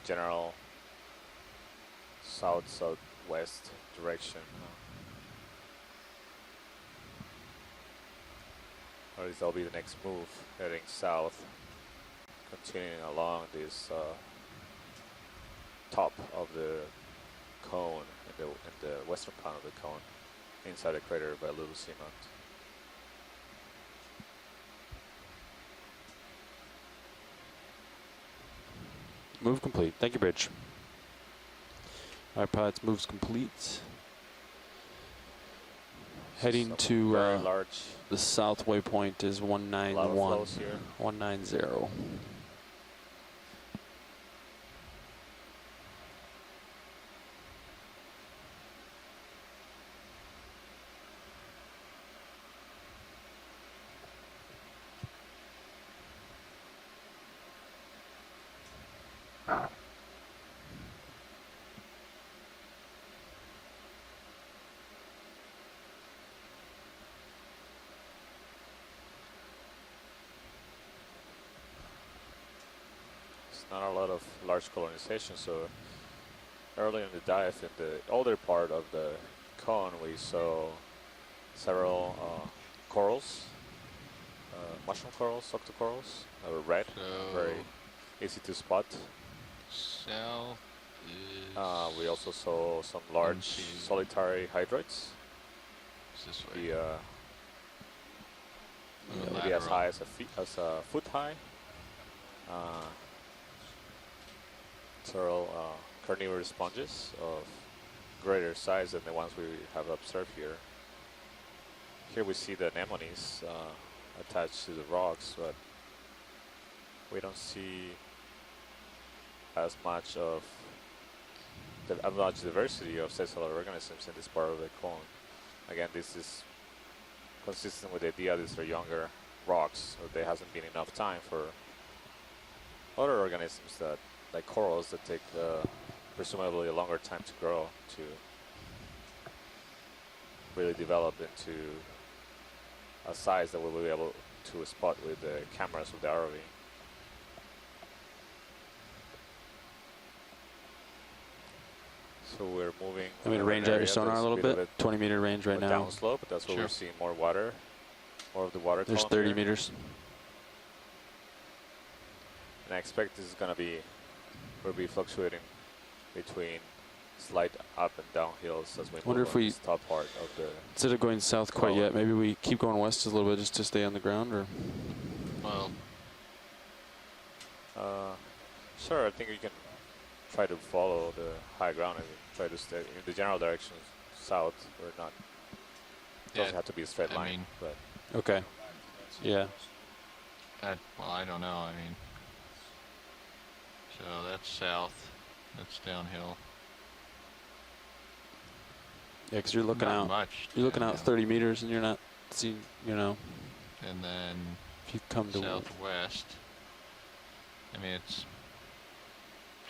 general south-southwest direction. Or at least that'll be the next move, heading south, continuing along this top of the cone, in the western part of the cone, inside the crater by Little Seamount. Move complete. Thank you, Bridge. All right, pilots, move's complete. Heading to very large. The south waypoint is 191. 190. Not a lot of large colonization, so early in the dive, in the older part of the cone, we saw several corals, mushroom corals, octocorals, red, very easy to spot. South is we also saw some large solitary hydroids. this way. Maybe as high as a foot high. Several carnivorous sponges of greater size than the ones we have observed here. Here we see the anemones attached to the rocks, but we don't see as much diversity of sessile organisms in this part of the cone. Again, this is consistent with the idea these are younger rocks, so there hasn't been enough time for other organisms that, like corals, that take presumably a longer time to grow, to really develop into a size that we'll be able to spot with the cameras of the ROV. So we're moving. I'm going to range out your sonar a little bit. 20-meter range right now. Down slope, but that's where we're seeing more water, more of the water. There's 30 meters. And I expect this is going to be, we'll be fluctuating between slight up and down hills as we move on this top part of the... Instead of going south quite yet, maybe we keep going west a little bit just to stay on the ground, or? Well, sure, I think we can try to follow the high ground and try to stay in the general direction south, or not. It doesn't have to be a straight line, but... Okay. Yeah. well, I don't know, I mean... So that's south, that's downhill. Yeah, because you're looking Not out. much You're looking out 30 meters, and you're not seeing, you know. And then if you come to southwest, I mean it's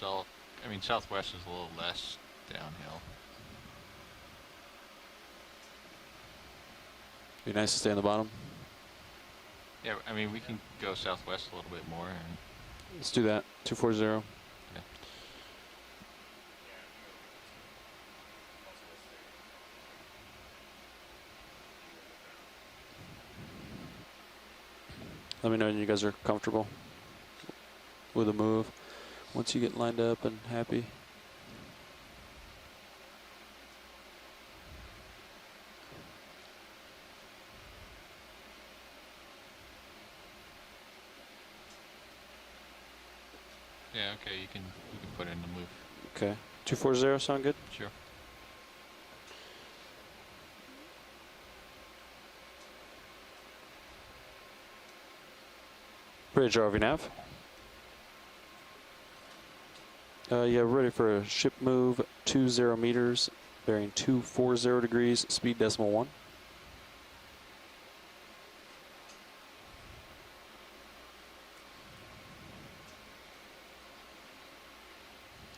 all. I mean southwest is a little less downhill. Be nice to stay on the bottom. Yeah, I mean we can go southwest a little bit more. And let's do that. 240. Let me know when you guys are comfortable with a move. Once you get lined up and happy. yeah, okay, you can put in the move. Okay. 240 sound good? Sure. Bridge ROV nav. Yeah, we're ready for a ship move. 20 meters, bearing 240 degrees, speed .1.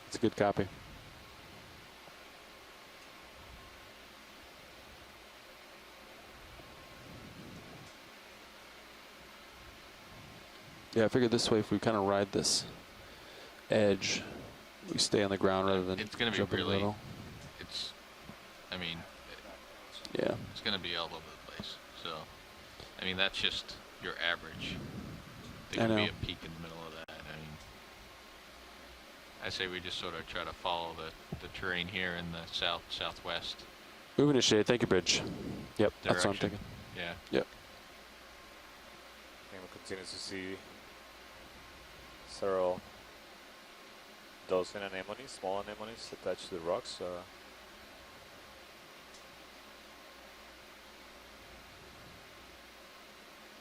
It's a good copy. Yeah, I figured this way, if we kind of ride this edge, We stay on the ground rather than it's going to jump be in the really, middle. it's, I mean, Yeah. it's going to be all over the place. So, I mean, that's just your average. There I can know. be a peak in the middle of that. I mean, I say we just sort of try to follow the terrain here in the southwest Moving to shade. Thank you, Bridge. Yep, that's what I'm direction. thinking. Yeah. Yep. And we continue to see several dolphin anemones, small anemones attached to the rocks.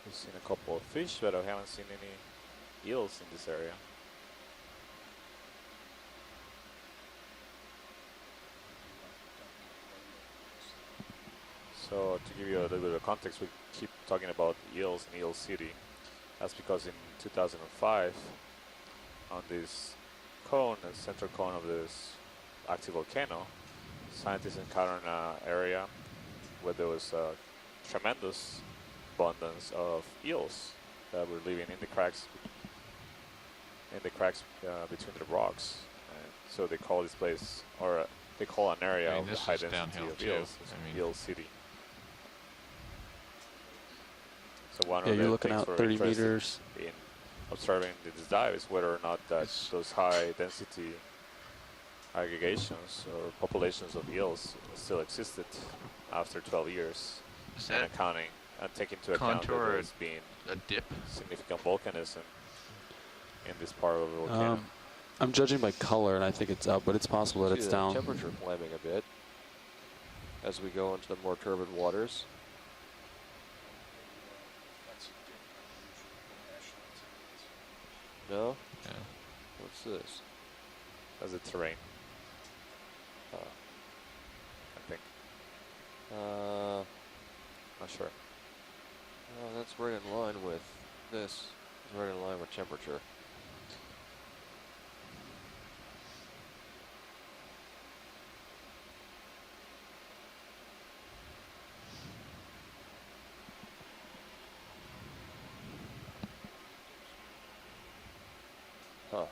We've seen a couple of fish, but I haven't seen any eels in this area. So to give you a little bit of context, we keep talking about eels in Eel City. That's because in 2005, on this cone, the central cone of this active volcano, scientists encountered an area where there was a tremendous abundance of eels that were living in the cracks between the rocks. And so they call this place, or they call an area I mean, of the this high is density downhill of too. eels, I mean, Eel City. So one Yeah, of you're the looking things out we're 30 interested meters. in observing this dive is whether or not that those high density aggregations or populations of eels still existed after 12 years, is and that accounting and taking into account that contour there's been a dip? significant volcanism in this part of the volcano. I'm judging by color, and I think it's up, but it's possible that See it's the down. temperature climbing a bit as we go into the more turbid waters. No? Yeah. What's this? As a terrain, Oh. I think. Not sure. Oh, that's right in line with this. It's right in line with temperature. Huh.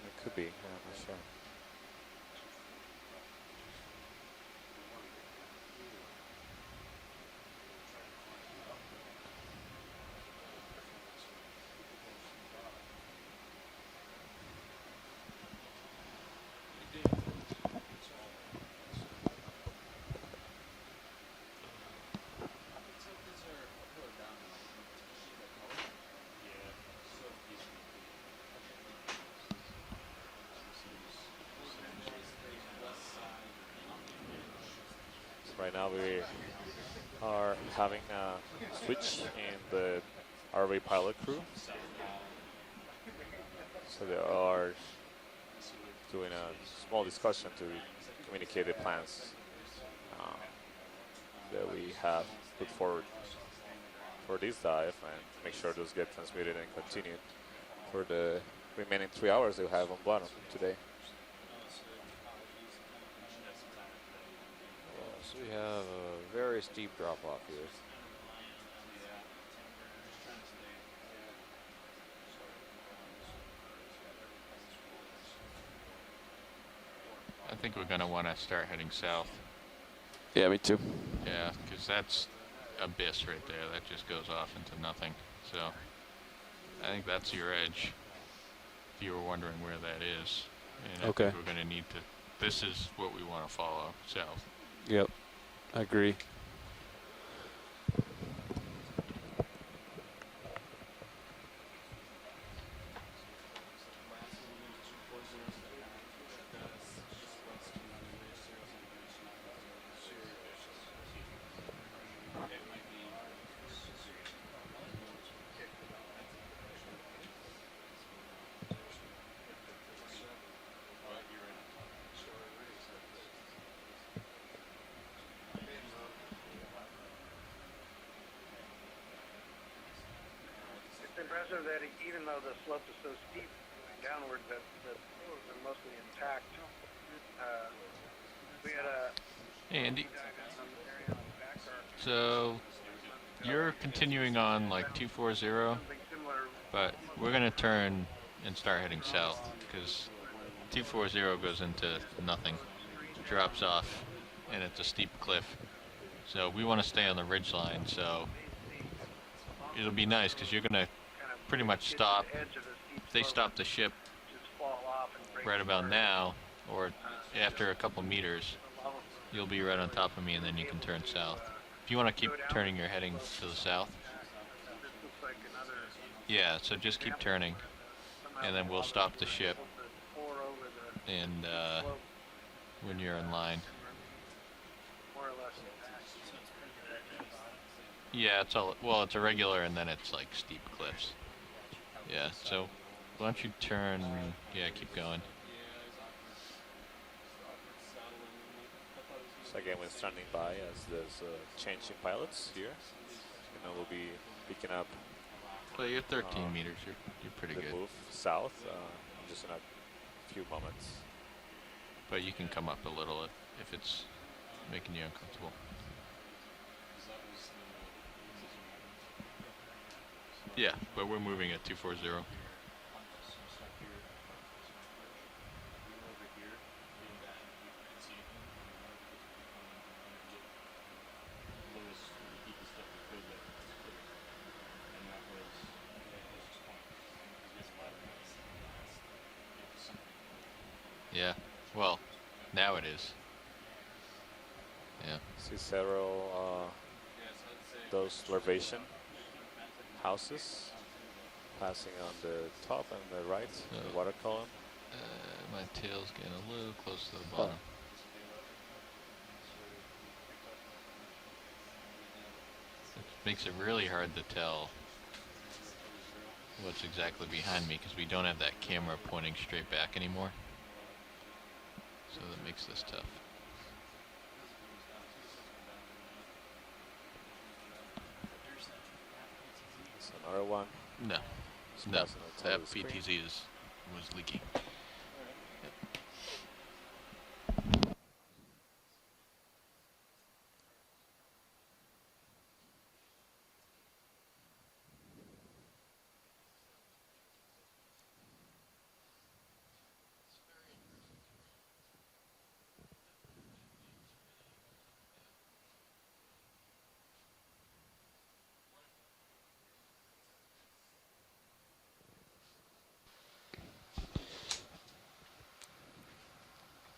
It could be, I'm not sure. Right now we are having a switch in the ROV pilot crew. So they are doing a small discussion to communicate the plans that we have put forward for this dive and make sure those get transmitted and continued for the remaining 3 hours they have on bottom today. So we have a very steep drop off here. I think we're going to want to start heading south. Yeah, me too. Yeah, because that's abyss right there. That just goes off into nothing. So I think that's your edge. If you were wondering where that is, and I think we're going to need to. This is what we want to follow south. Yep, I agree. Impressive that even though the slope is so steep downward, that the pillars are mostly intact. We had a Hey, Andy. So you're continuing on like 240, but we're going to turn and start heading south, because 240 goes into nothing, drops off, and it's a steep cliff. So we want to stay on the ridge line, so it'll be nice because you're going to pretty much stop. If they stop the ship right about now, or after a couple meters, you'll be right on top of me, and then you can turn south. If you want to keep turning your heading to the south, yeah, so just keep turning, and then we'll stop the ship, and when you're in line. Yeah, it's all, well, it's a regular, and then it's like steep cliffs. Yeah, so why don't you turn, yeah, keep going. So again, we're standing by as there's changing pilots here. And then we'll be picking up Well, you're 13 meters, you're pretty the good. move south just in a few moments. But you can come up a little if it's making you uncomfortable. Yeah, but we're moving at 240. Yeah, well, now it is. Yeah. See several those larvation houses passing on the top and the right, the water column. My tail's getting a little close to the bottom. It makes it really hard to tell what's exactly behind me because we don't have that camera pointing straight back anymore. So that makes this tough. So another one. No, Just no, passing on top that of the screen. PTZ was leaking.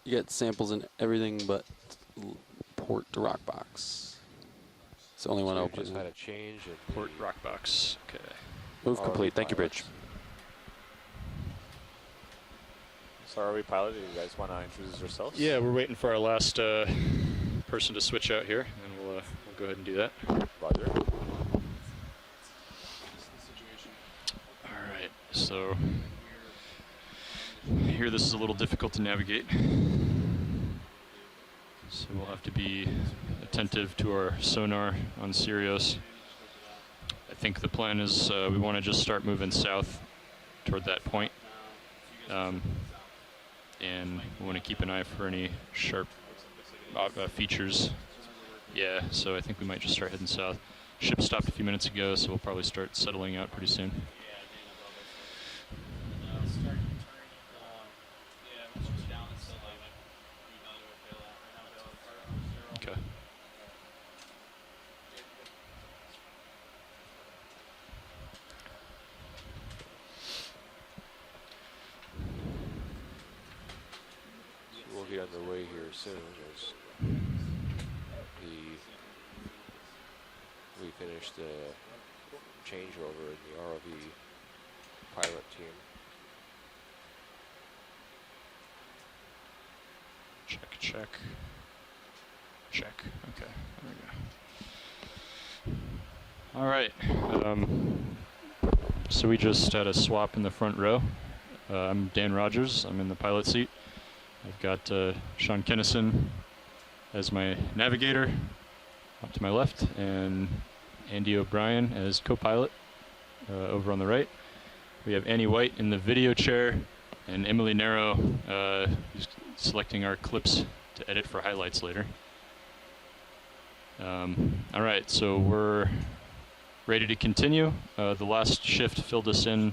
You get samples in everything but port to rock box. It's the only one So open. just had a change in Port the rock box. Okay. Move ROV complete. Thank you, pilots. Bridge. So are we pilot? Do you guys want to introduce yourselves? Yeah, we're waiting for our last person to switch out here, and we'll go ahead and do that. Roger. All right. So here, this is a little difficult to navigate. So we'll have to be attentive to our sonar on Sirius. I think the plan is we want to just start moving south toward that point. And we want to keep an eye for any sharp features. Yeah, so I think we might just start heading south. Ship stopped a few minutes ago, so we'll probably start settling out pretty soon. Okay. We'll be on the way here soon as we finish the changeover in the ROV pilot team. Check, check. Check. Okay, there we go. All right. So we just had a swap in the front row. I'm Dan Rogers. I'm in the pilot seat. I've got Sean Kennison as my navigator up to my left, and Andy O'Brien as co-pilot over on the right. We have Annie White in the video chair, and Emily Narrow who's selecting our clips to edit for highlights later. All right, so we're ready to continue. The last shift filled us in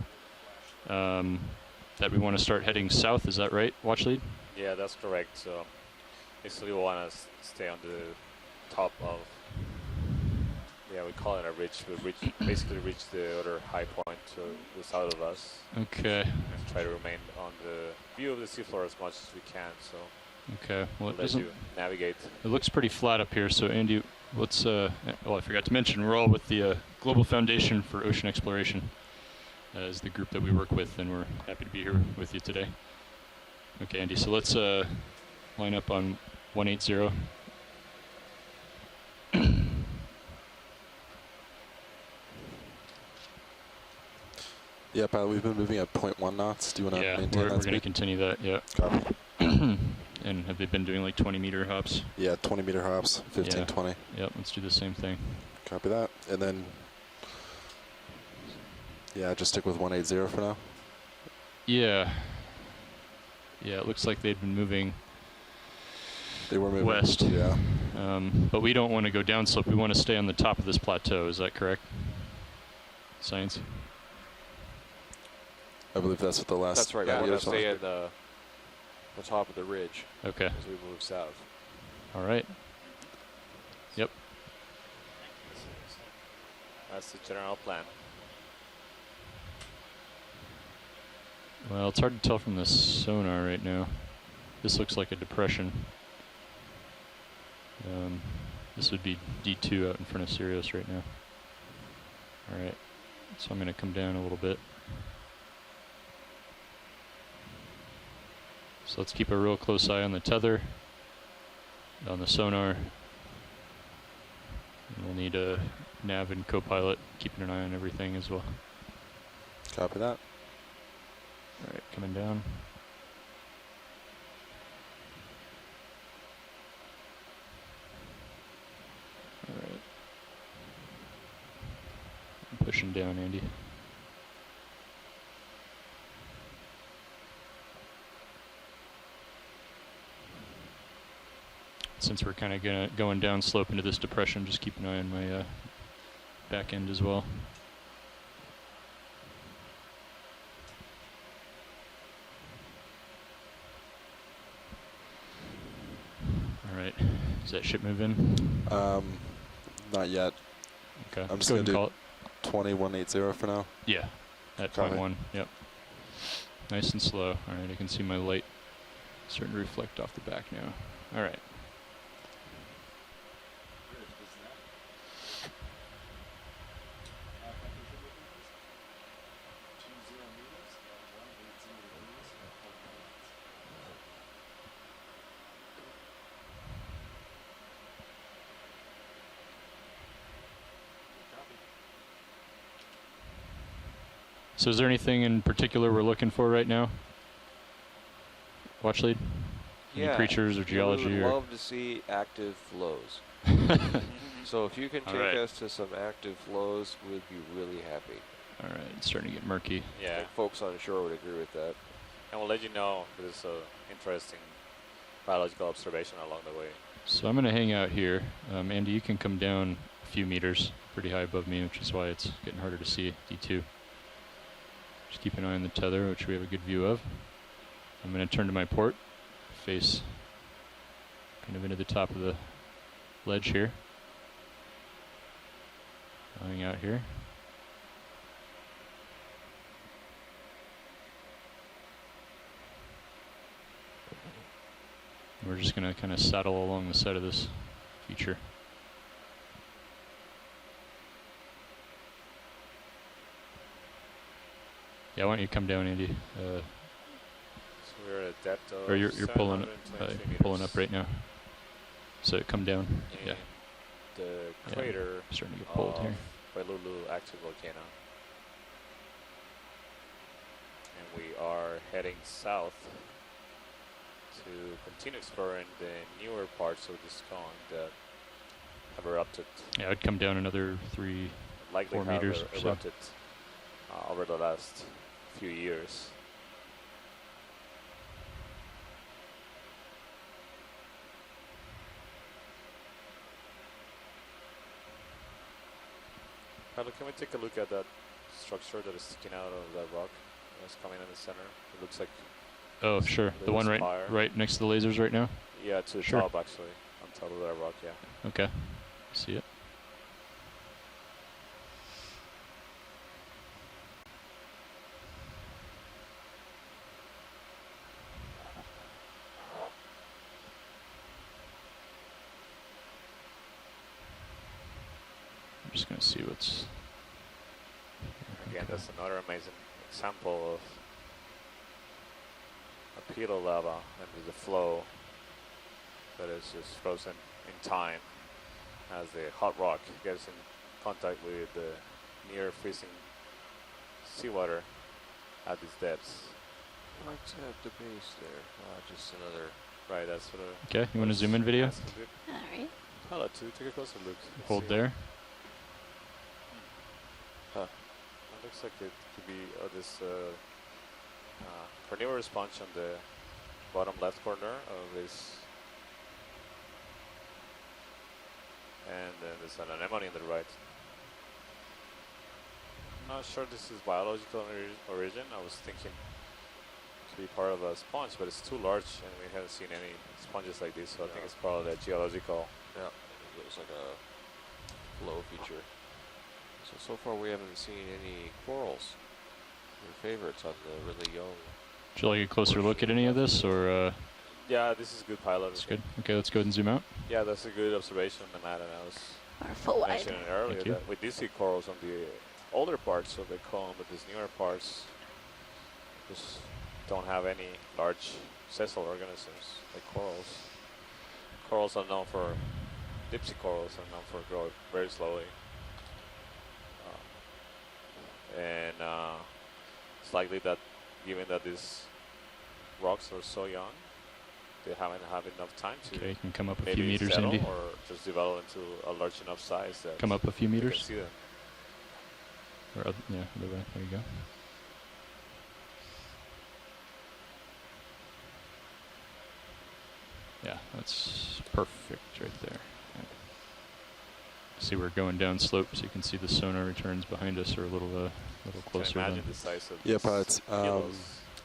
that we want to start heading south. Is that right, watch lead? Yeah, that's correct. So basically we want to stay on the top of, yeah, we call it a ridge. We basically reach the other high point to the south of us. Okay. And try to remain on the view of the seafloor as much as we can. So Okay. Well, it let doesn't. you navigate. It looks pretty flat up here. So Andy, let's. Well, I forgot to mention we're all with the Global Foundation for Ocean Exploration, as the group that we work with, and we're happy to be here with you today. Okay, Andy. So let's line up on 180. Yeah, pilot, we've been moving at 0.1 knots. Do you want to Yeah, maintain we're that going to speed? continue that. Yeah. Copy. And have they been doing like 20-meter hops? Yeah, 20-meter hops, 15, Yeah. 20. Yep. Let's do the same thing. Copy that. And then, yeah, just stick with 180 for now. Yeah. Yeah. It looks like they'd been moving They were moving west. Yeah. But we don't want to go downslope. We want to stay on the top of this plateau. Is that correct? Science? I believe that's what the last. That's right. Yeah, We yeah, want to stay sounds at the top of the ridge Okay. as we move south. All right. Yep. That's the general plan. Well, it's hard to tell from the sonar right now. This looks like a depression. This would be D2 out in front of Sirius right now. All right. So I'm going to come down a little bit. So let's keep a real close eye on the tether, on the sonar. And we'll need a nav and co-pilot keeping an eye on everything as well. Copy that. All right, coming down. All right. I'm pushing down, Andy. Since we're kind of going down slope into this depression, just keep an eye on my back end as well. All right, is that ship move in? Not yet. Okay, I'm just go going ahead to and do call it. 2180 for now. Yeah, at Copy. point 1. Yep. Nice and slow. All right, I can see my light starting to reflect off the back now. All right. So is there anything in particular we're looking for right now? Watch lead? Any creatures or geology? We would or love to see active flows. So if you can All take right. us to some active flows, we'd be really happy. All right, it's starting to get murky. I Yeah, think folks on shore would agree with that. and we'll let you know if there's an interesting biological observation along the way. So I'm going to hang out here. Andy, you can come down a few meters, pretty high above me, which is why it's getting harder to see D2. Just keep an eye on the tether, which we have a good view of. I'm going to turn to my port, face kind of into the top of the ledge here. I'll hang out here. We're just going to kind of saddle along the side of this feature. Yeah, why don't you come down, Andy? So we're at a depth of Or you're pulling 723 pulling up meters. right now. So come down. And Yeah, the Yeah, crater starting to get pulled of here. Wailulu active volcano. And we are heading south to continue exploring the newer parts of this cone that have erupted, Yeah, I'd come down another 3. likely 4 have meters or so. erupted over the last few years. Carlo, can we take a look at that structure that is sticking out of that rock It's coming in the center. It looks like Oh, sure. The one right next to the lasers right now? yeah, to the Sure. top actually, on top of that rock. Yeah. Okay. See it. I'm just gonna see what's. Again, that's another amazing example of a peel of lava and the flow that is just frozen in time as the hot rock gets in contact with the near freezing seawater at these depths. Let's have the base there. Just another. Right, that's sort of. Okay, you want to zoom in video? Alright. Hello, too. Take a closer look. Hold See. there. It looks like it could be this carnivorous sponge on the bottom left corner of this, and then there's an anemone on the right. I'm not sure this is biological origin. I was thinking to be part of a sponge, but it's too large, and we haven't seen any sponges like this. So I think it's probably a geological. Yeah, it looks like a flow feature. So far we haven't seen any corals. Your favorites on the really young. Would you like a closer look at any of this, or? Yeah, this is good pilot. That's good. Okay, let's go ahead and zoom out. Yeah, that's a good observation, Matt, and I was Or full wide. mentioning earlier Thank you. that we did see corals on the older parts of the cone, but these newer parts just don't have any large sessile organisms like corals. Corals are known for, deep sea corals are known for growing very slowly. And it's likely that given that these rocks are so young, they haven't had enough time to Okay, you can come up a few maybe meters, settle Andy. or just develop into a large enough size that Come up a few you can meters. see them. Or yeah, other way. There you go. Yeah, that's perfect right there. Yeah. See, we're going down slope, so you can see the sonar returns behind us are a little Can closer. imagine Than the size of Yeah, these pilots. kilos.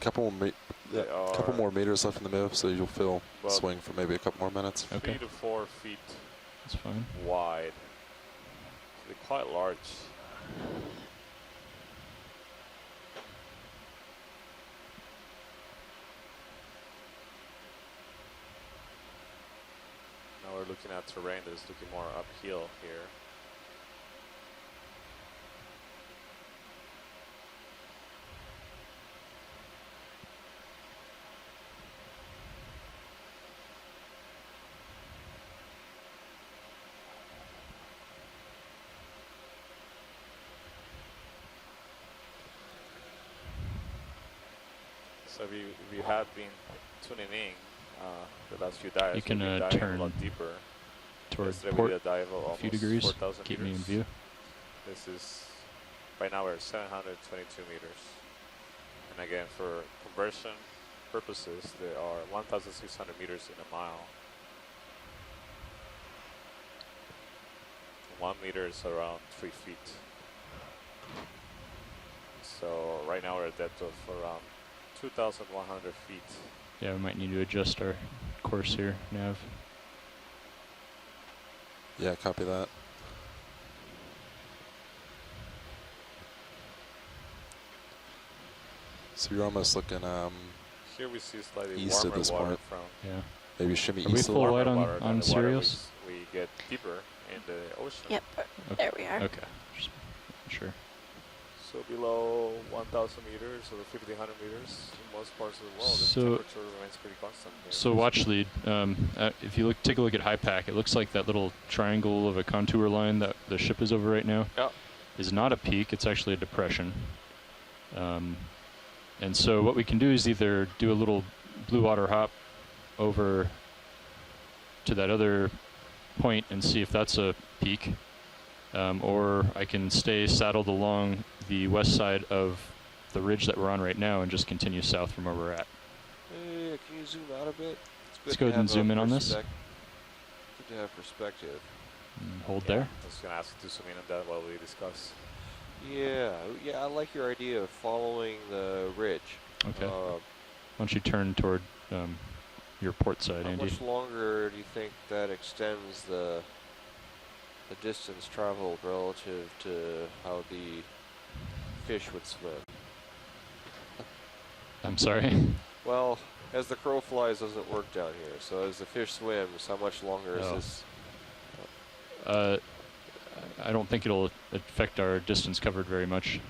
Couple more, They couple are more meters left in the move, so you'll feel Well, swing for maybe a couple more minutes. 3 Okay. to 4 feet That's fine. wide. They're quite large. Now we're looking at terrain that is looking more uphill here. So if you have been tuning in the last few dives, You can, we've been diving a turn lot deeper. Towards Yesterday we port, did a dive of a few almost degrees. 4,000 Keep me in meters. view. This is, right now we're at 722 meters. And again, for conversion purposes, there are 1,600 meters in a mile. 1 meter is around 3 feet. So right now we're at a depth of around 2,100 feet. Yeah, we might need to adjust our course here, Nav. Yeah, copy that. So you're almost looking Here we see slightly East at warmer this water point. from Yeah. maybe shimmy Are we east a full little. wide warmer on- water on than the water Sirius? we get deeper in the ocean. Yep. Okay. There we are. Okay. Just sure. So below 1,000 meters or 1,500 meters in most parts of the world, So- the temperature remains pretty constant. Here. So watch lead. If you take a look at high pack, it looks like that little triangle of a contour line that the ship is over right now Yeah. is not a peak. It's actually a depression. And so what we can do is either do a little blue water hop over to that other point and see if that's a peak, or I can stay saddled along the west side of the ridge that we're on right now and just continue south from where we're at. Hey, can you zoom out a bit? It's good Let's to go ahead and have a zoom in on this. Good to have perspective. And hold Yeah, there. I was going to ask you to zoom in on that while we discuss. Yeah, I like your idea of following the ridge. Okay. Why don't you turn toward your port side, How Andy? much longer do you think that extends the distance traveled relative to how the fish would swim? I'm sorry? Well, as the crow flies doesn't work down here, so as the fish swims, how much longer is this? I don't think it'll affect our distance covered very much.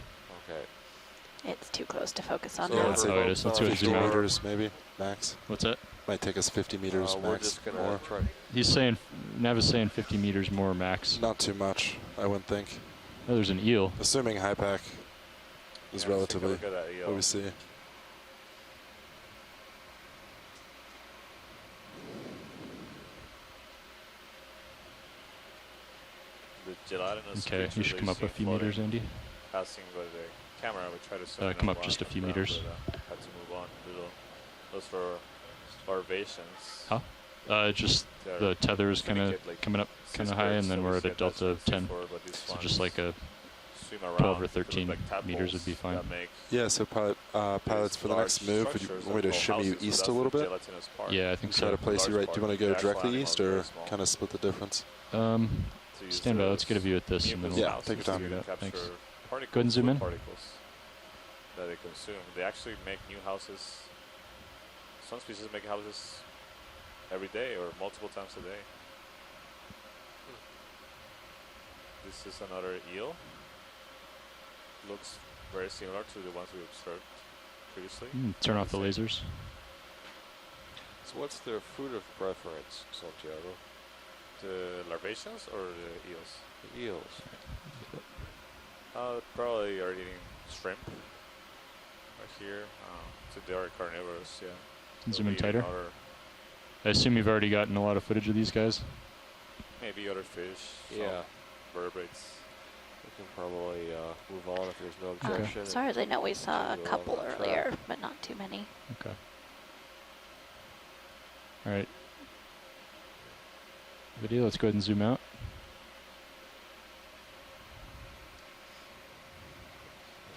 Okay. It's too close to focus on So Yeah, now. that's how it is. Let's go ahead and 50 zoom out. meters, maybe, max. What's that? Might take us 50 meters We're max. just gonna More. try. He's saying, Nav is saying 50 meters more max. Not too much, I wouldn't think. Oh, there's an eel. Assuming high pack is Yeah, let's take a relatively look at that eel. what we see. The gelatinous Okay, you creature should they come up see a few floating, meters, Andy. Passing by the camera, we try to zoom in come on up just a one few of them, meters. but, had to move on. Those for larvations. Huh? Just They're the tether is kind of indicate, like, coming up kind of high, and then we're at a delta of 10. So just like a swim around, 12 or they look 13 like meters would be tadpoles fine. that make Yeah, so pilots, for the next large move, would you structures want me to that hold shimmy you houses, so east that's a little the bit? gelatinous part. Yeah, I think Try so. to place you Large right. Do you want to part. go The actual directly animal east is or very small. kind of split the difference? To use Stand by. those Let's get a view at this, and then mucus we'll Yeah, houses take your to time. do that. capture Thanks. particles, Go ahead and zoom food in. particles that they consume. They actually make new houses. Some species make houses every day or multiple times a day. This is another eel. Looks very similar to the ones we observed previously. turn off the lasers. So what's their food of preference, Santiago? The larvaceans or the eels? The eels. Probably are eating shrimp right here. So they are carnivorous, yeah. Zoom They'll in be eating tighter. other- I assume you've already gotten a lot of footage of these guys. maybe other fish. Yeah. Some vertebrates. We can probably move on if there's no objection. As far as I know, we saw a Continue couple along that earlier, track. but not too many. Okay. All right. Video, let's go ahead and zoom out.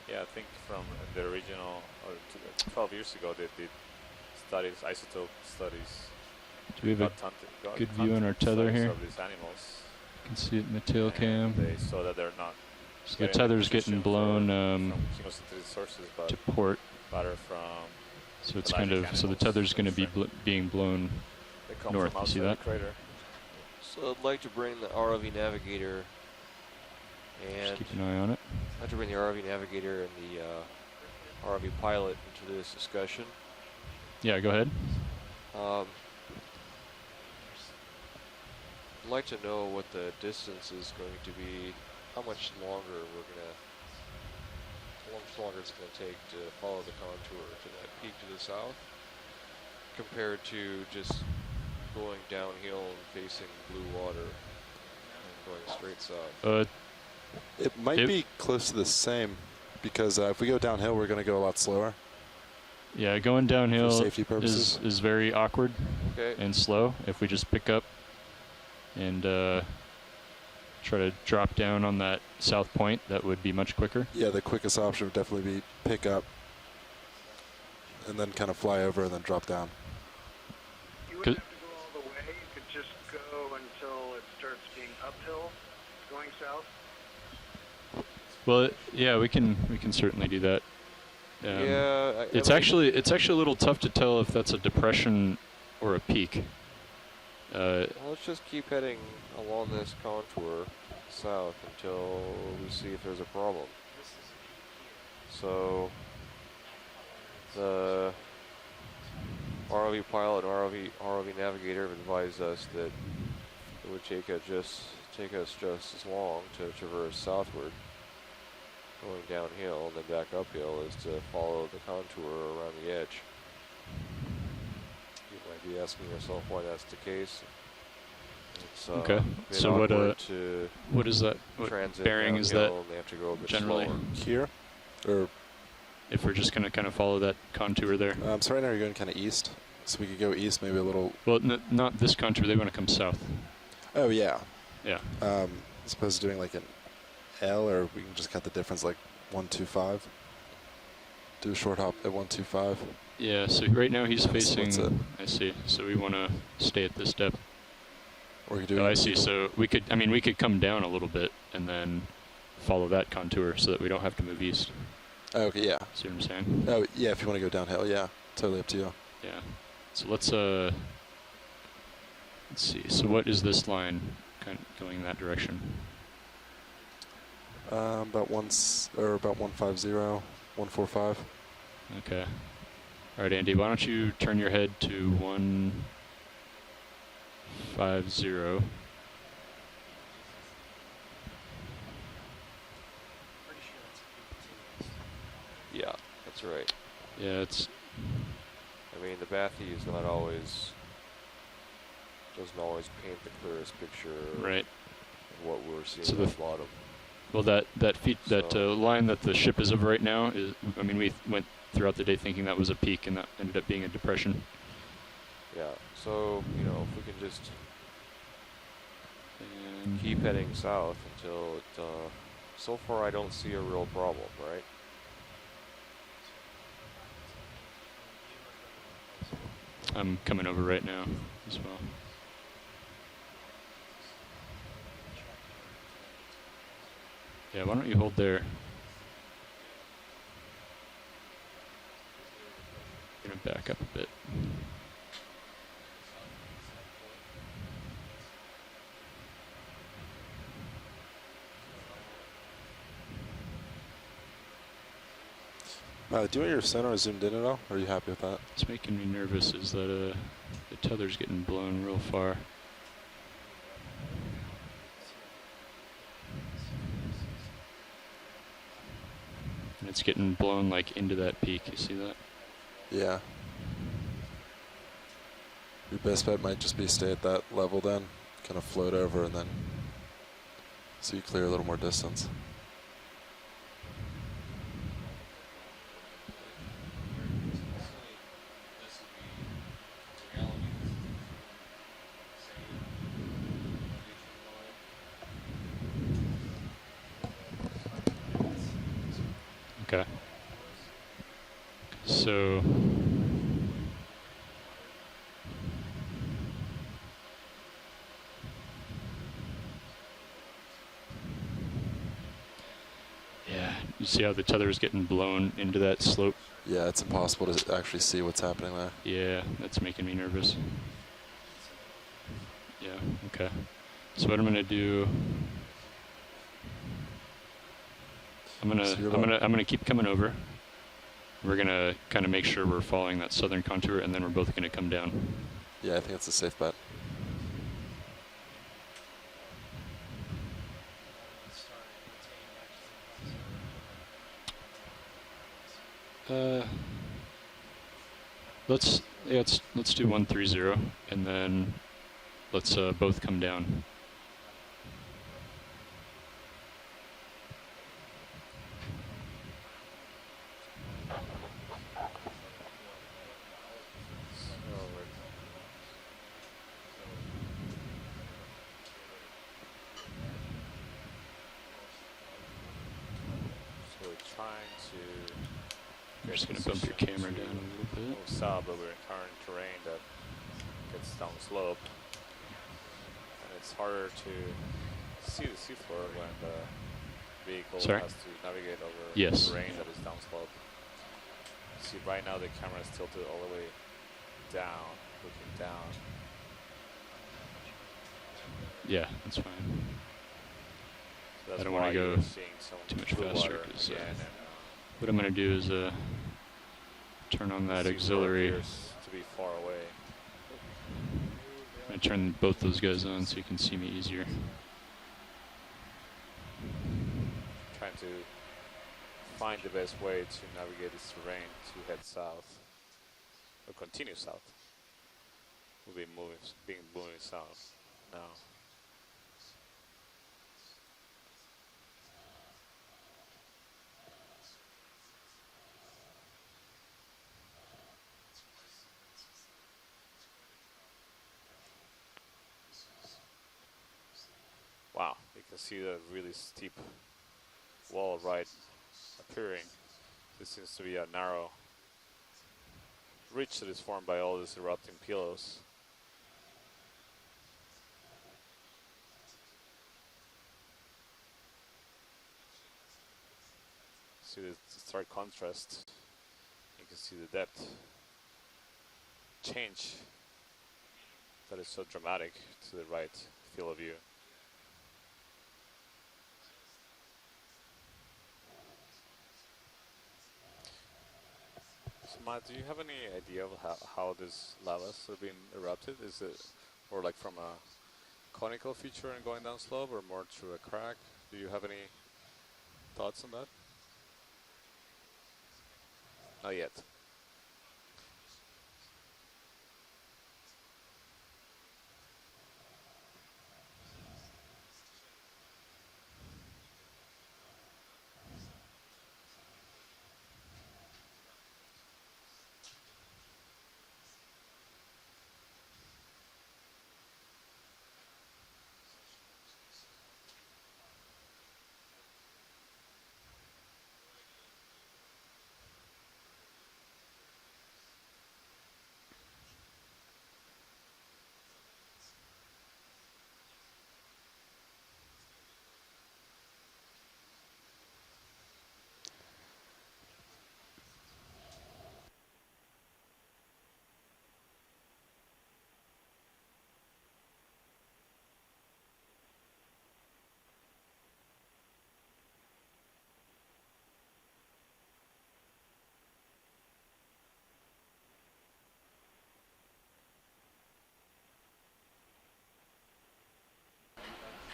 Yeah, I think from the original, or 12 years ago, they did studies, isotope studies. Do we have a got good view on our tether studies here? of these animals. You can see it in the tail And cam. They saw that they're not So the getting tether's nutrition getting blown from chemosynthetic sources, but to port. rather from So it's pelagic kind of, so the animals, tether's going to be shrimp. being blown. they come north. from You see outside that? the crater. So I'd like to bring the ROV navigator and Just keep an eye on it. I'd like to bring the ROV navigator and the ROV pilot into this discussion. Yeah, go ahead. I'd like to know what the distance is going to be, how much longer it's going to take to follow the contour to that peak to the south, compared to just going downhill and facing blue water and going straight south. It might It- be close to the same because if we go downhill, we're going to go a lot slower Yeah, going for downhill safety purposes. is very awkward Okay. and slow. If we just pick up and try to drop down on that south point, that would be much quicker. Yeah, the quickest option would definitely be pick up and then kind of fly over and then drop down. You Good. wouldn't have to go all the way. You could just go until it starts being uphill, going south. Well, yeah, we can certainly do that. Yeah. It's actually a little tough to tell if that's a depression or a peak. Well, let's just keep heading along this contour south until we see if there's a problem. So the ROV pilot and ROV navigator have advised us that it would take us just as long to traverse southward, going downhill, and then back uphill is to follow the contour around the edge. You might be asking yourself why that's the case. It's Okay. a bit So what, awkward to what is that? What transit bearing is that downhill, and they have to go a bit generally? slower. Here? Or, if we're just going to kind of follow that contour there? so right now you're going kind of east. So we could go east, maybe a little. Well, not this contour. They want to come south. Oh, yeah. Yeah. As opposed to doing like an L, or we can just cut the difference like 125. Do a short hop at 125. Yeah, so right now he's That's what's it. facing, I see, so we want to stay at this depth. Or you could do Oh, I see, so we could, I mean, we could come down a little bit and then follow that contour so that we don't have to move east. Oh, okay, yeah. See what I'm saying? Oh, yeah, if you want to go downhill, yeah. Totally up to you. Yeah. So let's see, so what is this line kind of going in that direction? About about 150, 145. Okay. All right, Andy, why don't you turn your head to 150. Yeah, that's right. Yeah, it's, I mean, the bathy is not always, doesn't always paint the clearest picture right. of what we're seeing So at the bottom. Well, that So- line that the ship is of right now is, I mean, we went throughout the day thinking that was a peak, and that ended up being a depression. Yeah, so, you know, if we can just And keep heading south until it, so far I don't see a real problem, right? I'm coming over right now as well. Yeah, why don't you hold there? Gonna back up a bit. Do you want your sonar zoomed in at all? Or are you happy with that? What's making me nervous is that the tether's getting blown real far. And it's getting blown like into that peak, you see that? Yeah. Your best bet might just be stay at that level then, kind of float over and then so you clear a little more distance. Okay. So yeah, you see how the tether is getting blown into that slope? Yeah, it's impossible to actually see what's happening there. Yeah, that's making me nervous. Yeah, okay. So what I'm gonna do, I'm gonna keep coming over. We're gonna kind of make sure we're following that southern contour, and then we're both gonna come down. Yeah, I think that's a safe bet. Let's do 130, and then let's both come down. So we're trying to I'm just gonna bump your camera down a little bit. move south, but we're encountering terrain that gets down slope, and it's harder to see the seafloor when the vehicle Sorry? has to navigate over Yes. terrain that is downslope. See, right now the camera is tilted all the way down, looking down. Yeah, that's fine. So that's I don't why wanna go you're seeing some too much blue faster, water 'cause, again, and What I'm gonna do is turn on that seafloor auxiliary. appears to be far away. I'm gonna turn both those guys on so you can see me easier. Trying to find the best way to navigate this terrain to head south, or continue south. We'll be moving south now. Wow, you can see the really steep wall right appearing. This seems to be a narrow ridge that is formed by all these erupting pillows. See the stark contrast. You can see the depth change that is so dramatic to the right field of view. So Matt, do you have any idea of how these lavas are being erupted? Is it more like from a conical feature and going down slope, or more through a crack? Do you have any thoughts on that? Not yet.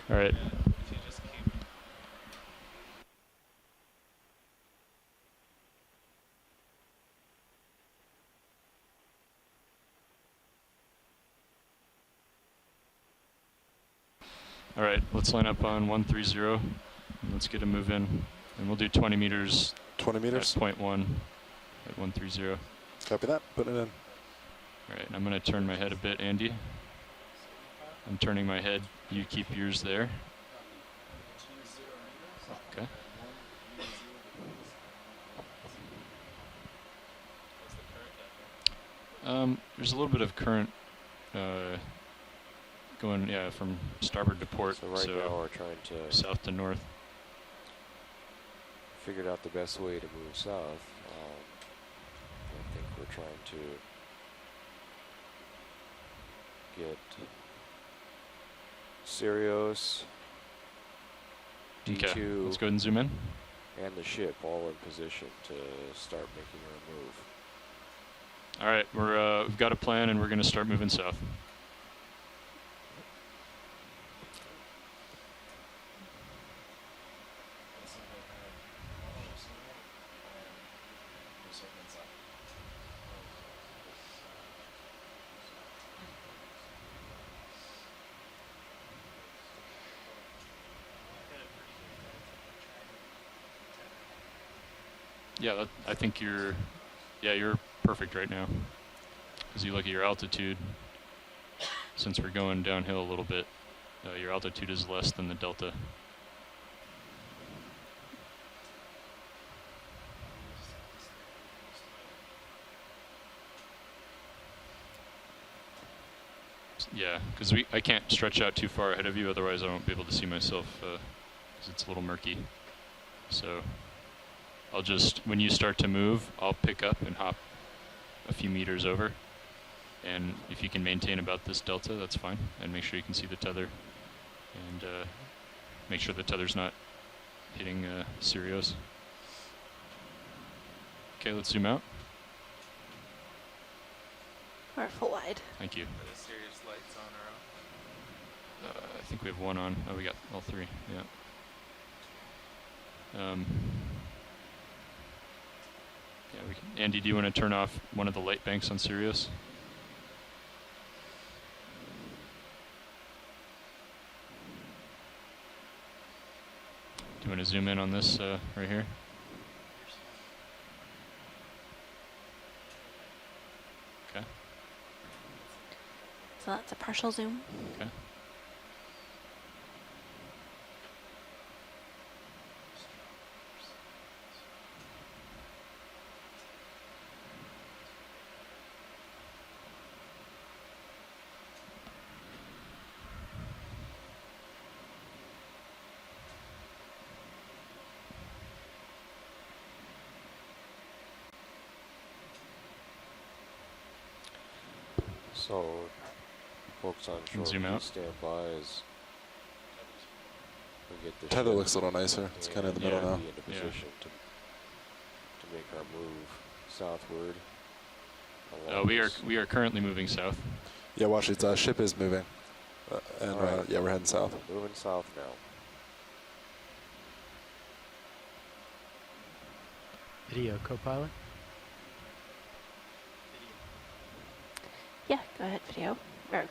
All right. All right, let's line up on 130. Let's get a move in. And we'll do 20 meters 20 meters. at 0.1 at 130. Copy that. Put it in. All right, I'm going to turn my head a bit, Andy. I'm turning my head. You keep yours there. Okay. There's a little bit of current going, yeah, from starboard to port. So right now we're trying to south to north. figured out the best way to move south. I think we're trying to get Sirius, D2, Okay, let's go ahead and zoom in. and the ship all in position to start making our move. All right, we've got a plan, and we're going to start moving south. Yeah, I think you're perfect right now. As you look at your altitude, since we're going downhill a little bit, your altitude is less than the delta. Yeah, because I can't stretch out too far ahead of you, otherwise I won't be able to see myself because it's a little murky. So I'll just, when you start to move, I'll pick up and hop a few meters over. And if you can maintain about this delta, that's fine. And make sure you can see the tether. And make sure the tether's not hitting Sirius. Okay, let's zoom out. Or full wide. Thank you. Are the Sirius lights on or off? I think we have one on. Oh, we got all three. Yeah. Yeah, we can. Andy, do you want to turn off one of the light banks on Sirius? Do you want to zoom in on this right here? Okay. So that's a partial zoom. Okay. So, folks on shore, zoom out. please stand by as we get the Tether ship looks a little nicer. It's kind of in the Yeah. middle now. be into position to make our move southward. along this- We are currently moving south. Yeah, watch its ship is moving. And All right. yeah, we're heading south. Moving south now. Video co-pilot. Yeah, go ahead, video. Or,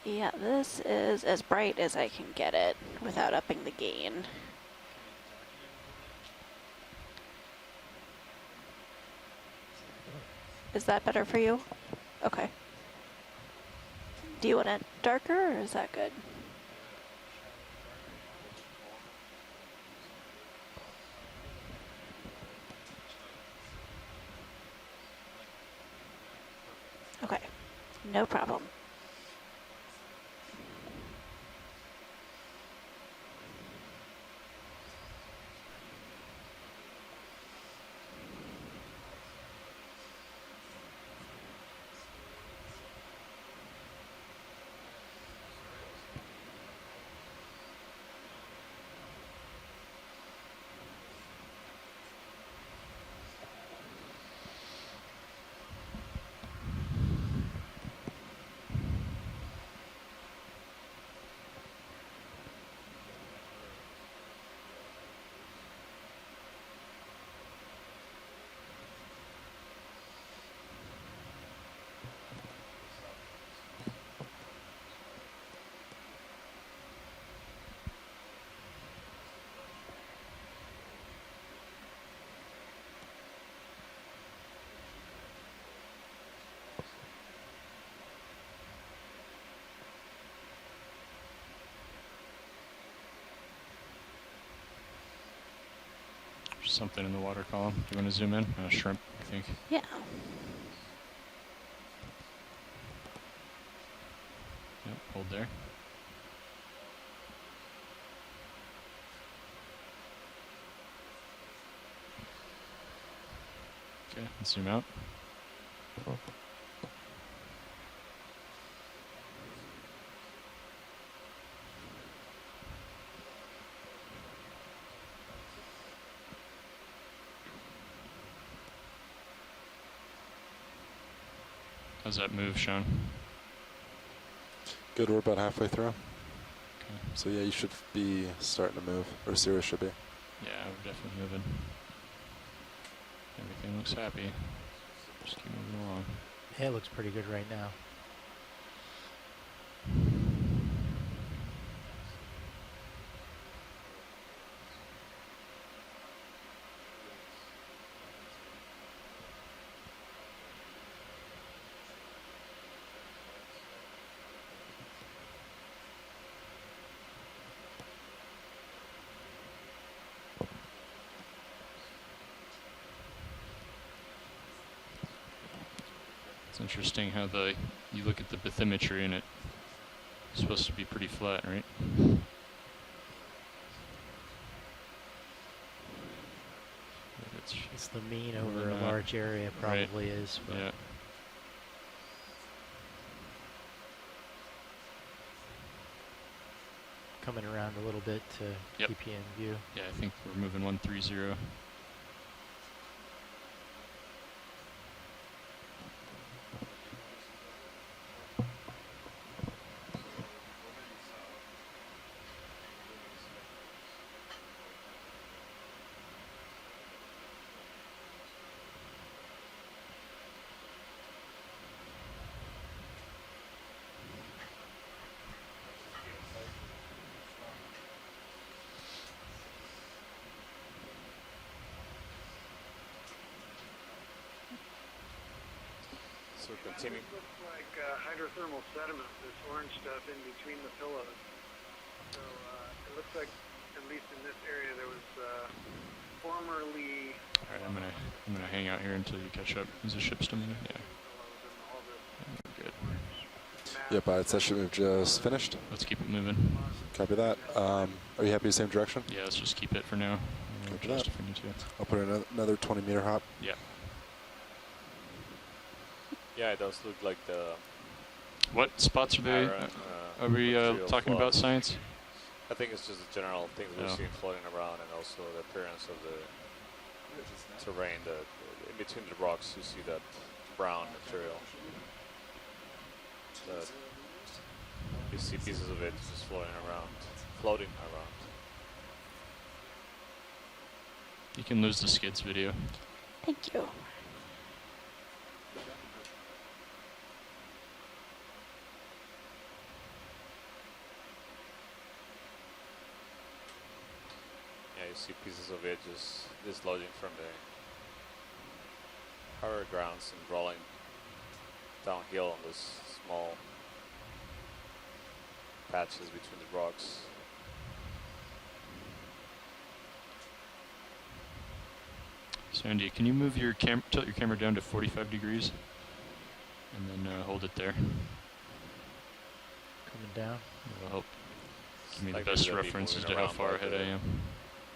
yeah, this is as bright as I can get it without upping the gain. Is that better for you? Okay. Do you want it darker, or is that good? Okay, no problem. There's something in the water column. Do you want to zoom in? Shrimp, I think. Yeah. Yep, hold there. Okay, let's zoom out. How's that move, Sean? Good, we're about halfway through. Okay. So yeah, you should be starting to move, or Sirius should be. Yeah, we're definitely moving. Everything looks happy. Just keep moving along. Yeah, it looks pretty good right now. It's interesting how you look at the bathymetry and it's supposed to be pretty flat, right? But It's the mean over a large area probably is. But yeah. coming around a little bit to Yep. keep you in view. Yeah, I think we're moving 130. So continue. It looks like hydrothermal sediment, this orange stuff in between the pillows. So it looks like, at least in this area, there was formerly All right, I'm gonna hang out here until you catch up. Is the ship still moving? Yeah. pillows and all this Good. mass Yeah, pilot session move just finished. Let's keep it moving. Copy that. Are you happy the same direction? Yeah, let's just keep it for now. We'll Copy adjust that. if we need to. I'll put in another 20-meter hop. Yeah. Yeah, it does look like the What spots are they? iron, Are we material talking about flux. science? I think it's just a general thing we're Oh. seeing floating around, and also the appearance of the terrain. In between the rocks, you see that brown material. That you see pieces of it just floating around. You can lose the skids video. Thank you. Yeah, you see pieces of it just dislodging from the higher grounds and rolling downhill on those small patches between the rocks. So Andy, can you move your tilt your camera down to 45 degrees, and then hold it there? Coming down. It'll help give me Like the best they're gonna be reference as moving to how around far by ahead the I am.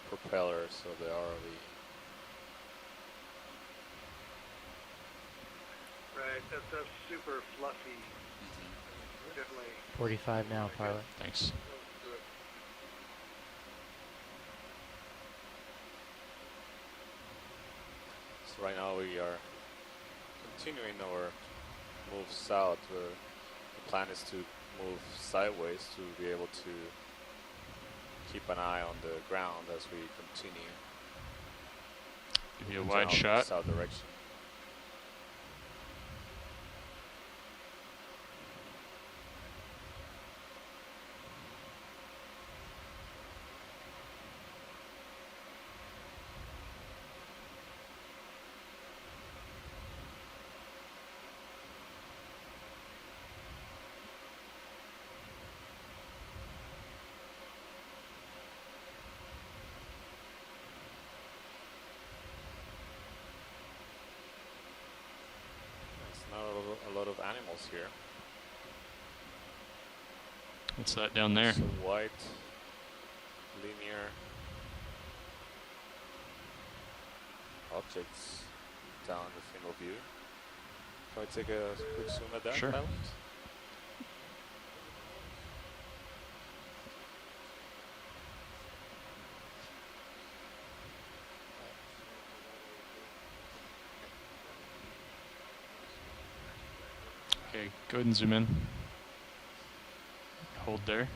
Propellers of the ROV. Right, that's super fluffy. Definitely. 45 now, pilot. Thanks. goes to it. So right now we are continuing our move south. The plan is to move sideways to be able to keep an eye on the ground as we continue. Give you a in wide general shot. South direction. There's not a lot of animals here. What's that down there? Some white, linear objects down the field of view. Can I take a quick zoom at that, Sure. pilot? Okay, go ahead and zoom in. Hold there.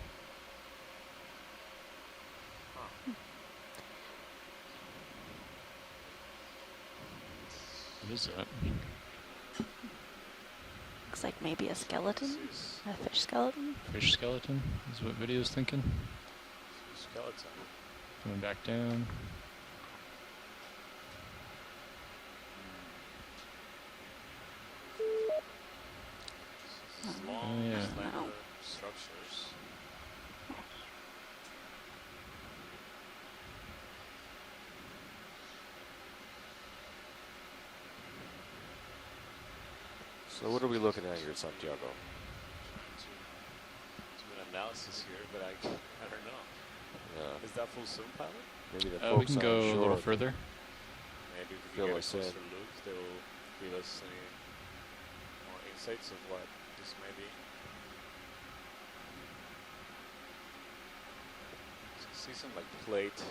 What is that? Looks like maybe a skeleton, a fish skeleton. Fish skeleton is what video's thinking. Skeleton. Coming back down. Long, yeah. slender structures. So what are we looking at here, Santiago? Do an analysis here, but I don't know. Yeah, Is that full zoom, pilot? maybe the We folks can on go a shore little can- further. Maybe if we Feel can get like a closer saying- look, they will give us any more insights of what this may be. So you see some like plate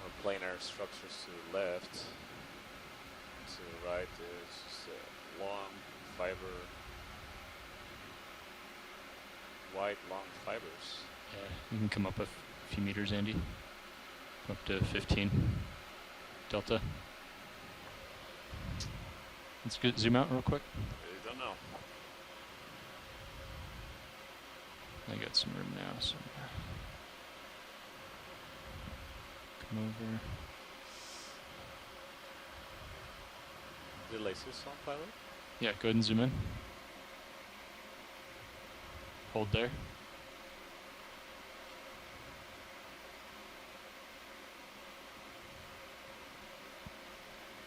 or planar structures to the left. To the right is just a long fiber, white long fibers. Yeah, you can come up a few meters, Andy. Up to 15 delta. Let's get zoom out real quick. I don't know. I got some room now, so come over. The lasers on, pilot? Yeah, go ahead and zoom in. Hold there.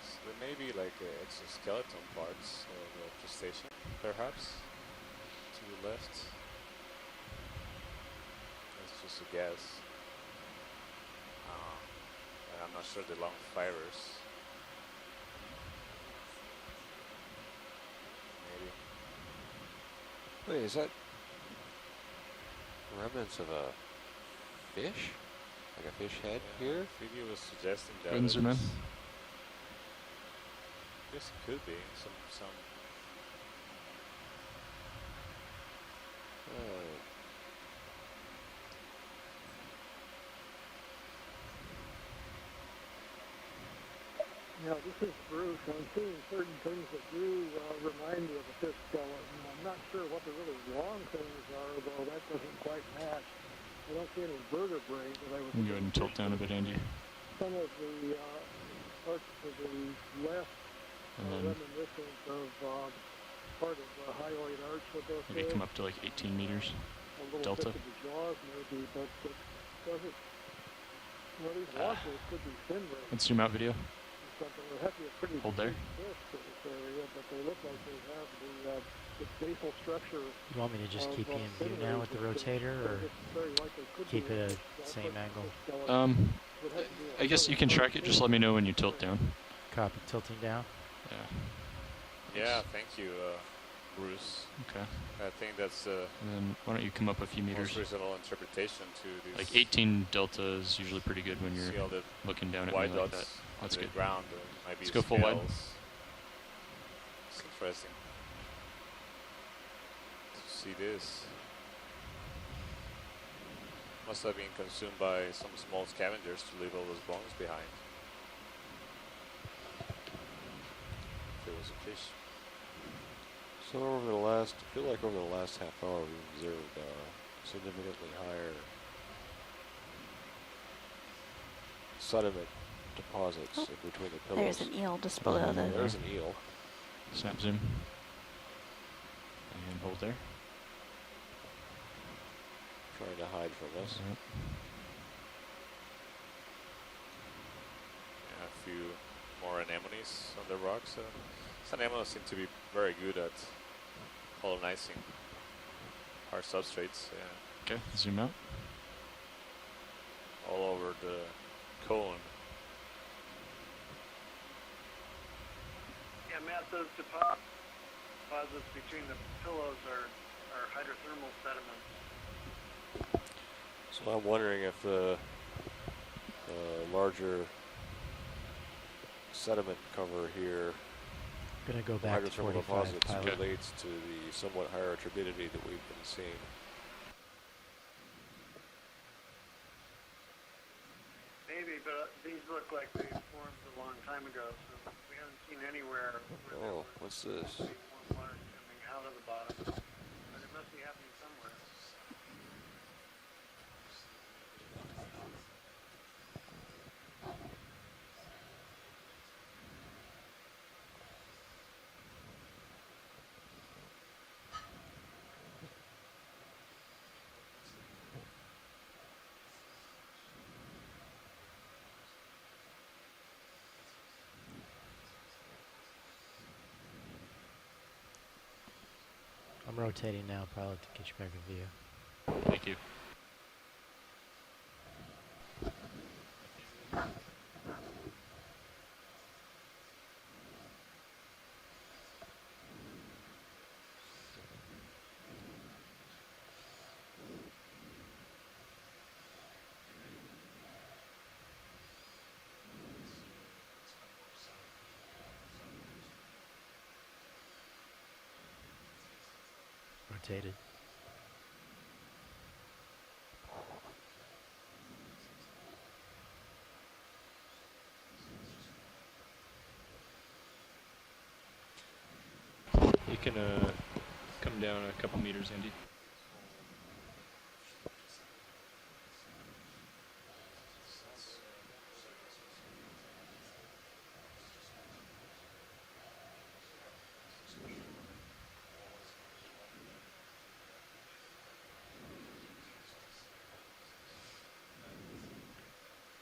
So there may be like exoskeleton parts of the crustacean, perhaps. you left. That's just a guess. And I'm not sure the long fibers. Maybe. Wait, is that remnants of a fish? Like a fish head here? Video was suggesting that. Go ahead and zoom in. Yes, it could be some. Yeah, this is Bruce. I'm seeing certain things that do remind me of a fish skeleton. I'm not sure what the really long things are, though that doesn't quite match. I don't see any vertebrae that I would. You can go ahead and tilt down a bit, Andy. Some of the parts to the left are reminiscent of part of the hyoid arch of those. Maybe come up to like 18 meters. A little delta. bit of the jaws, maybe, but it doesn't. Well, these washes could be fin rays. Let's zoom out video. Something. They have to be a pretty Hold there. big fish to this area, but they look like they have the basal structure. You want me to just keep you in view now with the rotator, or keep it at the same angle? I guess you can track it. Just let me know when you tilt down. Copy. Tilting down. Yeah. Yeah, thank you, Bruce. Okay. I think that's And then why don't you come up a few meters? most reasonable interpretation to this. Like 18 delta is usually pretty good when See you're all the looking down at white me like dots that. on That's the good. ground. Might be Let's go full wide. scales. It's interesting to see this. Must have been consumed by some small scavengers to leave all those bones behind. If it was a fish. So over the last, I feel like over the last half hour we've observed significantly higher sediment deposits in between the pillows. There's an eel just below the. There's an eel. Snap zoom. And hold there. Trying to hide from us. Yep. Yeah, a few more anemones on the rocks. Some anemones seem to be very good at colonizing hard substrates. Yeah. Okay, zoom out. All over the cone. Yeah, Matt, those deposits between the pillows are hydrothermal sediments. So I'm wondering if the larger sediment cover here, Gonna go back to hydrothermal 45 deposits, pilot. relates to the somewhat higher turbidity that we've been seeing. Maybe, but these look like they formed a long time ago, so we haven't seen anywhere where there Oh, was what's this? warm water coming out of the bottom. But it must be happening somewhere. I'm rotating now, pilot, to get you back in view. Thank you. Rotated. You can come down a couple meters, Andy.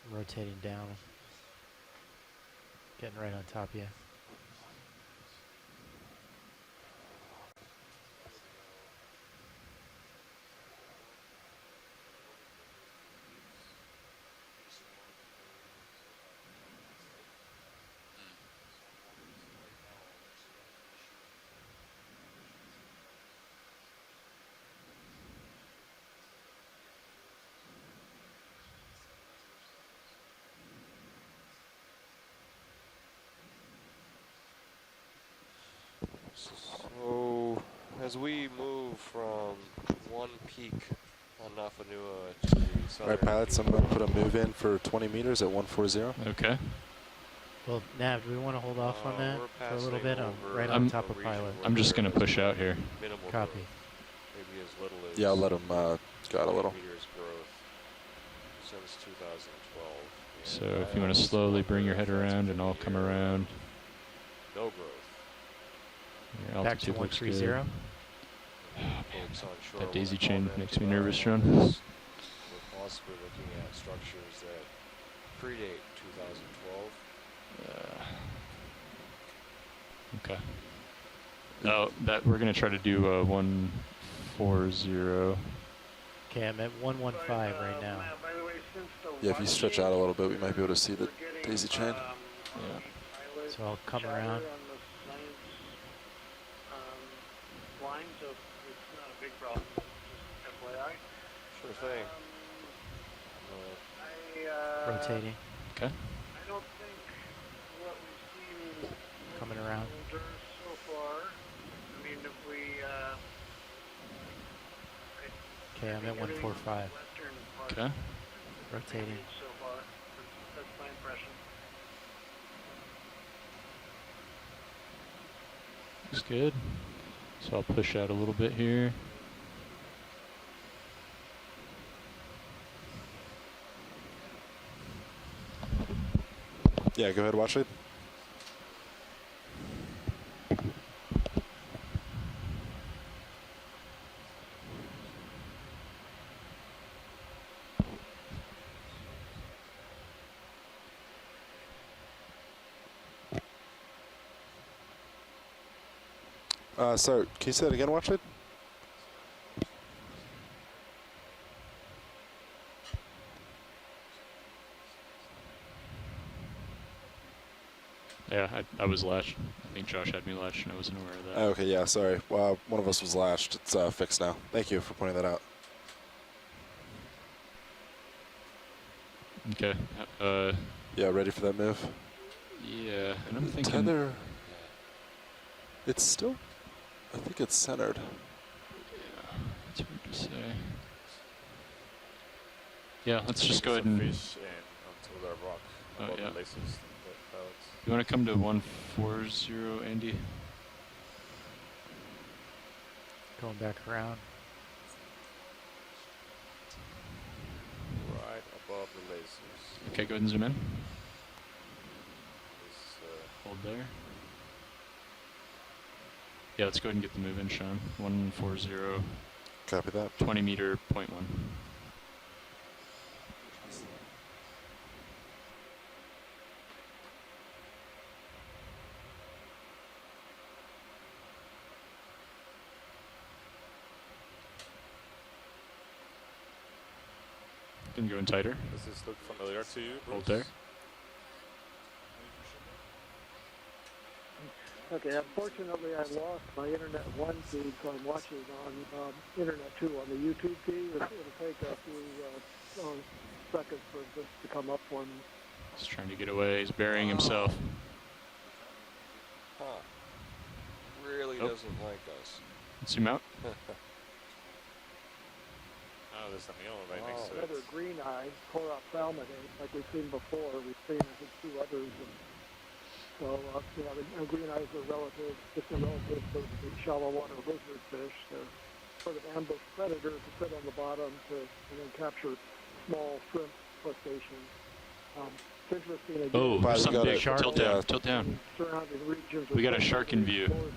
I'm rotating down. Getting right on top of you. As we move from one peak on Nafanua to the southern Right, pilots, I'm peak, going to put a move in for 20 meters at 140. Okay. Well, Nav, do we want to hold off on that we're for a little bit? passing I'm over right I'm- on top a of region pilot. where I'm just there going to is push out here. minimal Copy. growth. Maybe as little as Yeah, I'll let him guide a little. meters growth since 2012. So And if you I want to almost slowly bring your wonder head if that's around and I'll because come of around. no growth. Your Back to altitude looks good. 130. Folks on shore That wanna daisy chain comment makes me on nervous, Sean. this. We're possibly looking at structures that predate 2012. Okay. Oh, that we're gonna try to do 140. Okay, I'm at 115 right now. By the way, since the Yeah, if you stretch out a little bit, we might be able to see the daisy chain. Yeah. So I'll come around. Line, so it's not a big problem. Just FYI. Sure thing. Rotating. Okay. I don't think what we've seen Coming around. so far. I mean, if we Okay, I'm at 145. western part Okay. Rotating. so far, that's my impression. Looks good. So I'll push out a little bit here. Yeah, go ahead, watch it. Sorry, can you say that again, watch it? Yeah, I was latched. I think Josh had me latched and I wasn't aware of that. Okay, yeah, sorry. Well, one of us was latched. It's fixed now. Thank you for pointing that out. Okay. Yeah, ready for that move? Yeah, and I'm thinking. Tether. It's still. I think it's centered. Yeah, it's hard to say. Yeah, let's just go ahead Some and. fish and onto the rock. Oh, above yeah. the laces, the pilots. You want to come to 140, Andy? Going back around. Right above the lasers. Okay, go ahead and zoom in. This, Hold there. Yeah, let's go ahead and get the move in, Sean. 140, Copy that. 20 meter, 0.1. Can go in tighter. does this look familiar to you, Bruce? Hold there. Okay, unfortunately I lost my Internet 1 feed, so I'm watching on Internet 2 on the YouTube feed. It'll take a few seconds for this to come up for me. He's trying to get away. He's burying himself. Huh. Really Oh. doesn't like us. Zoom out. Oh, there's a meal right next to it. Another green eye, Corophthalmidate, like we've seen before. We've seen I think 2 others. So, the green eyes are relative, distant relative to the shallow water lizard fish. They're sort of ambush predators to sit on the bottom and then capture small shrimp crustaceans. It's interesting. Again, Oh, But there's we something got big. a shark, Tilt down. Tilt down. Surrounding regions We got a are shark in view. more